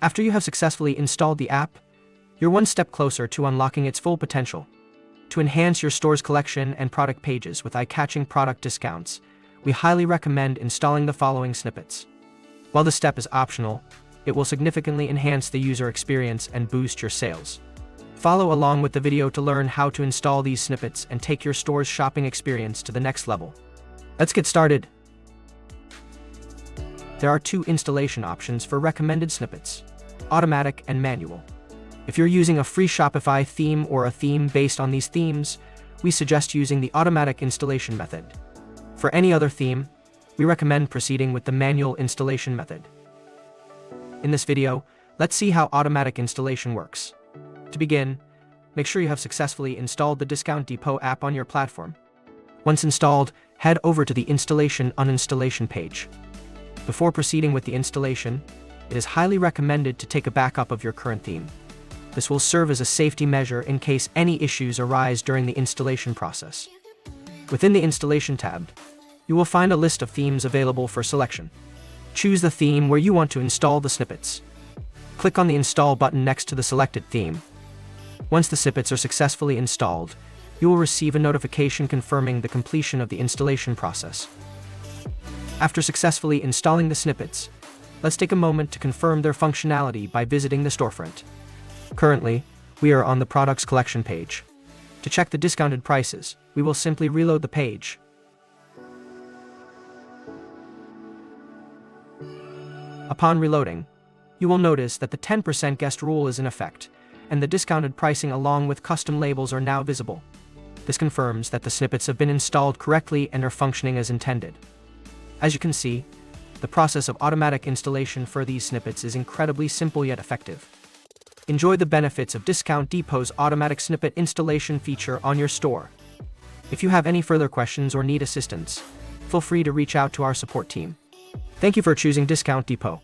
After you have successfully installed the app, you're one step closer to unlocking its full potential. To enhance your store's collection and product pages with eye-catching product discounts, we highly recommend installing the following snippets. While this step is optional, it will significantly enhance the user experience and boost your sales. Follow along with the video to learn how to install these snippets and take your store's shopping experience to the next level. Let's get started. There are two installation options for recommended snippets: automatic and manual. If you're using a free Shopify theme or a theme based on these themes, we suggest using the automatic installation method. For any other theme, we recommend proceeding with the manual installation method. In this video, let's see how automatic installation works. To begin, make sure you have successfully installed the Discount Depot app on your platform. Once installed, head over to the Installation Uninstallation page. Before proceeding with the installation, it is highly recommended to take a backup of your current theme. This will serve as a safety measure in case any issues arise during the installation process. Within the Installation tab, you will find a list of themes available for selection. Choose the theme where you want to install the snippets. Click on the Install button next to the selected theme. Once the snippets are successfully installed, you will receive a notification confirming the completion of the installation process. After successfully installing the snippets, let's take a moment to confirm their functionality by visiting the storefront. Currently, we are on the Products Collection page. To check the discounted prices, we will simply reload the page. Upon reloading, you will notice that the 10% guest rule is in effect, and the discounted pricing along with custom labels are now visible. This confirms that the snippets have been installed correctly and are functioning as intended. As you can see, the process of automatic installation for these snippets is incredibly simple yet effective. Enjoy the benefits of Discount Depot's automatic snippet installation feature on your store. If you have any further questions or need assistance, feel free to reach out to our support team. Thank you for choosing Discount Depot.